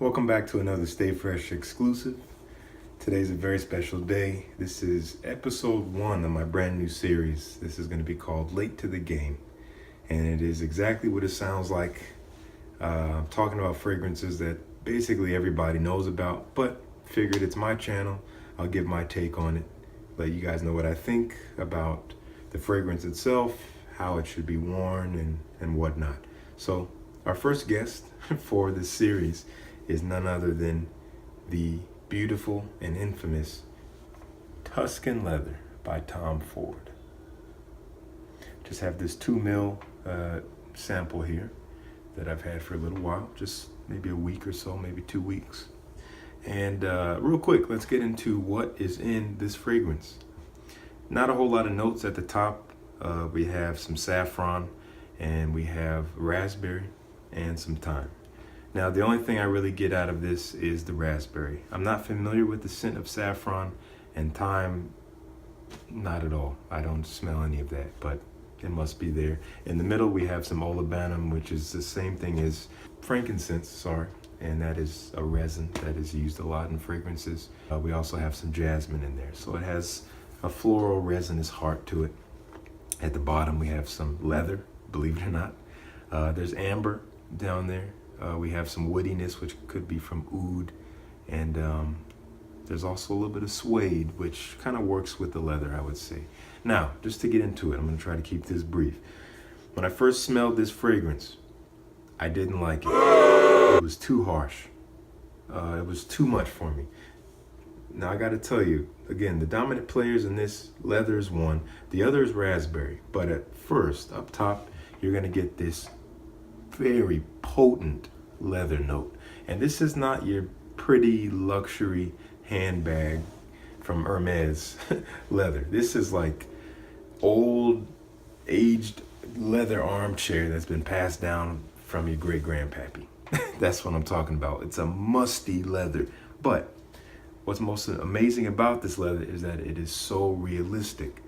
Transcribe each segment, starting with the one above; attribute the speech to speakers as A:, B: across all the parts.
A: Welcome back to another Stay Fresh exclusive. Today's a very special day. This is episode 1 of my brand new series. This is going to be called Late to the Game. And it is exactly what it sounds like. I'm talking about fragrances that basically everybody knows about, but figured it's my channel. I'll give my take on it. Let you guys know what I think about the fragrance itself, how it should be worn, and whatnot. So our first guest for this series is none other than the beautiful and infamous Tuscan Leather by Tom Ford. Just have this 2 ml sample here that I've had for a little while, just maybe a week or so, maybe 2 weeks. And real quick, let's get into what is in this fragrance. Not a whole lot of notes at the top. We have some saffron, and we have raspberry and some thyme. Now, the only thing I really get out of this is the raspberry. I'm not familiar with the scent of saffron and thyme, not at all. I don't smell any of that, but it must be there. In the middle, we have some olibanum, which is the same thing as frankincense, and that is a resin that is used a lot in fragrances. We also have some jasmine in there, so it has a floral resinous heart to it. At the bottom, we have some leather, believe it or not. There's amber down there. We have some woodiness, which could be from oud, and there's also a little bit of suede, which kind of works with the leather, I would say. Now, just to get into it, I'm going to try to keep this brief. When I first smelled this fragrance, I didn't like it. It was too harsh. It was too much for me. Now, I got to tell you, again, the dominant players in this, leather is one. The other is raspberry. But at first, up top, you're going to get this very potent leather note. And this is not your pretty luxury handbag from Hermes leather. This is like old, aged leather armchair that's been passed down from your great-grandpappy. That's what I'm talking about. It's a musty leather. But what's most amazing about this leather is that it is so realistic.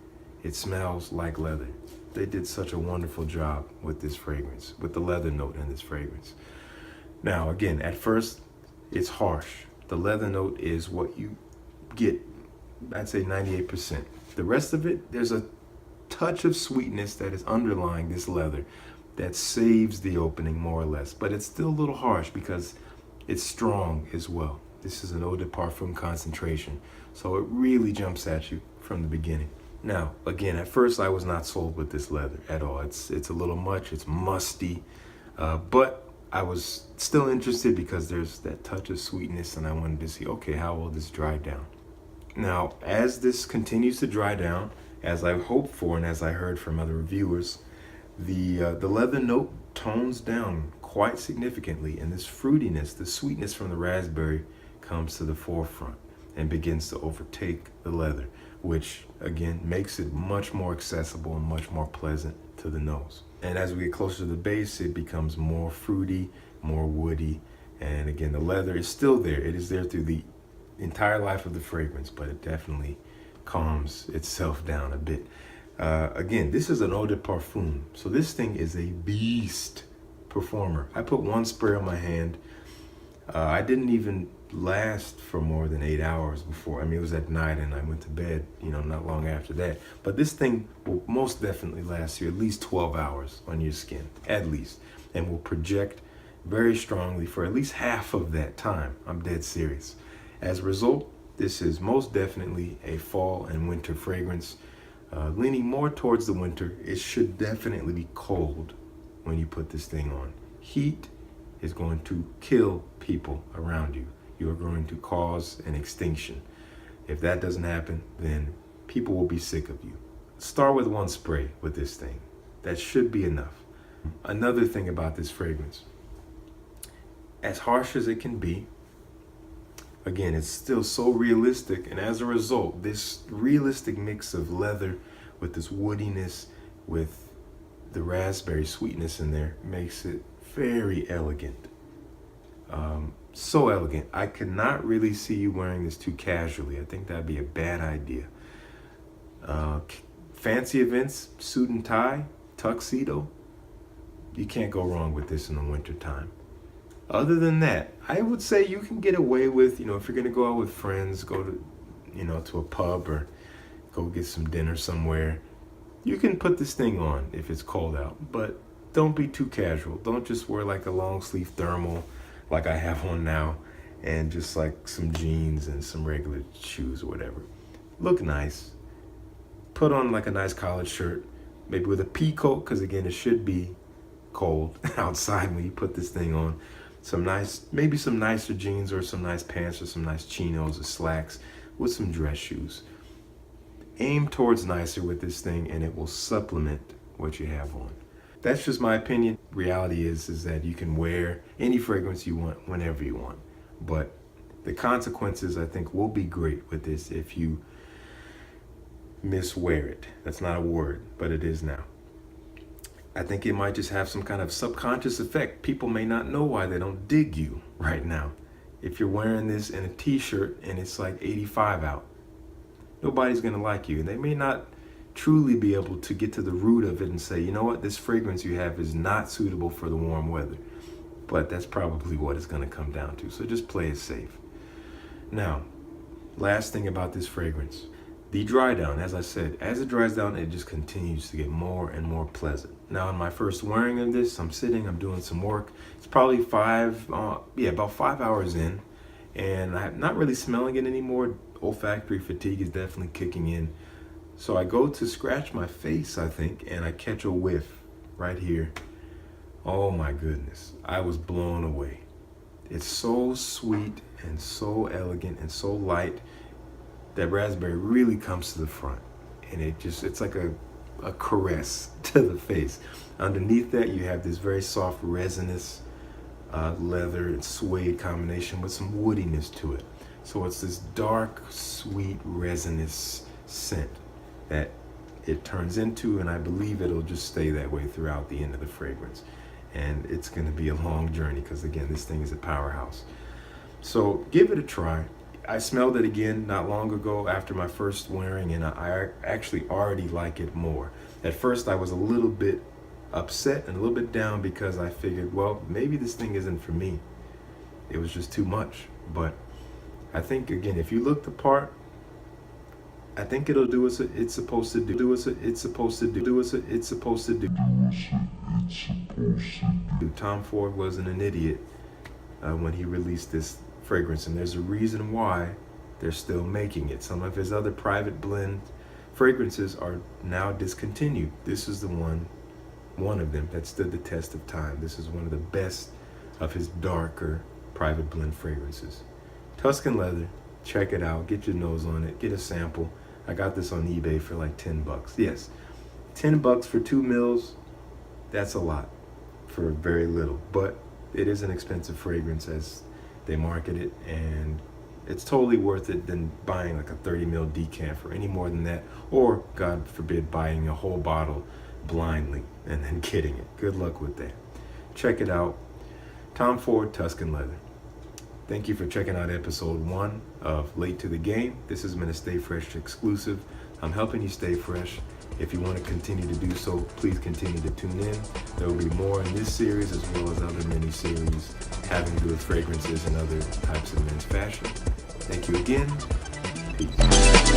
A: It smells like leather. They did such a wonderful job with this fragrance, with the leather note in this fragrance. Now, again, at first, it's harsh. The leather note is what you get, I'd say 98%. The rest of it, there's a touch of sweetness that is underlying this leather that saves the opening more or less, but it's still a little harsh because it's strong as well. This is an eau de parfum concentration, so it really jumps at you from the beginning. Now, again, at first I was not sold with this leather at all. It's a little much, it's musty, but I was still interested because there's that touch of sweetness, and I wanted to see, okay, how will this dry down? Now, as this continues to dry down, as I hoped for and as I heard from other reviewers, the leather note tones down quite significantly, and this fruitiness, the sweetness from the raspberry comes to the forefront and begins to overtake the leather, which again makes it much more accessible and much more pleasant to the nose. And as we get closer to the base, it becomes more fruity, more woody, and again, the leather is still there. It is there through the entire life of the fragrance, but it definitely calms itself down a bit. Again, this is an eau de parfum, so this thing is a beast performer. I put 1 spray on my hand. I didn't even last for more than 8 hours before. I mean, it was at night and I went to bed, not long after that. But this thing will most definitely last you at least 12 hours on your skin, at least, and will project very strongly for at least half of that time. I'm dead serious. As a result, this is most definitely a fall and winter fragrance, leaning more towards the winter. It should definitely be cold when you put this thing on. Heat is going to kill people around you. You are going to cause an extinction. If that doesn't happen, then people will be sick of you. Start with 1 spray with this thing. That should be enough. Another thing about this fragrance, as harsh as it can be, again, it's still so realistic, and as a result, this realistic mix of leather with this woodiness, with the raspberry sweetness in there, makes it very elegant. So elegant. I could not really see you wearing this too casually. I think that'd be a bad idea. Fancy events, suit and tie, tuxedo, you can't go wrong with this in the winter time. Other than that, I would say you can get away with, if you're gonna go out with friends, go to, to a pub or go get some dinner somewhere. You can put this thing on if it's cold out, but don't be too casual. Don't just wear like a long sleeve thermal like I have on now and just like some jeans and some regular shoes or whatever. Look nice. Put on like a nice collared shirt, maybe with a pea coat, because again, it should be cold outside when you put this thing on. Maybe some nicer jeans or some nice pants or some nice chinos or slacks with some dress shoes. Aim towards nicer with this thing and it will supplement what you have on. That's just my opinion. Reality is that you can wear any fragrance you want whenever you want. But the consequences, I think, will be great with this if you miswear it. That's not a word, but it is now. I think it might just have some kind of subconscious effect. People may not know why they don't dig you right now. If you're wearing this in a t-shirt and it's like 85 out, nobody's gonna like you. And they may not truly be able to get to the root of it and say, you know what, this fragrance you have is not suitable for the warm weather. But that's probably what it's gonna come down to. So just play it safe. Now, last thing about this fragrance, the dry down. As I said, as it dries down, it just continues to get more and more pleasant. Now, in my first wearing of this, I'm doing some work. It's probably about 5 hours in, and I'm not really smelling it anymore. Olfactory fatigue is definitely kicking in. So I go to scratch my face, I think, and I catch a whiff right here. Oh my goodness, I was blown away. It's so sweet and so elegant and so light. That raspberry really comes to the front, and it's like a caress to the face. Underneath that, you have this very soft resinous leather and suede combination with some woodiness to it. So it's this dark, sweet, resinous scent that it turns into, and I believe it'll just stay that way throughout the end of the fragrance. And it's going to be a long journey because, again, this thing is a powerhouse. So give it a try. I smelled it again not long ago after my first wearing, and I actually already like it more. At first, I was a little bit upset and a little bit down because I figured, well, maybe this thing isn't for me. It was just too much. But I think, again, if you look the part, I think it'll do what it's supposed to do. Tom Ford wasn't an idiot when he released this fragrance, and there's a reason why they're still making it. Some of his other private blend fragrances are now discontinued. This is the one of them that stood the test of time. This is one of the best of his darker private blend fragrances. Tuscan leather, check it out, get your nose on it, get a sample. I got this on eBay for like $10. Yes, $10 for 2 mils, that's a lot for very little, but it is an expensive fragrance as they market it, and it's totally worth it than buying like a 30 ml decant for any more than that, or God forbid buying a whole bottle blindly and then getting it. Good luck with that. Check it out. Tom Ford Tuscan Leather. Thank you for checking out episode 1 of Late to the Game. This has been a Stay Fresh exclusive. I'm helping you stay fresh. If you want to continue to do so, please continue to tune in. There will be more in this series as well as other mini-series having to do with fragrances and other types of men's fashion. Thank you again. Peace.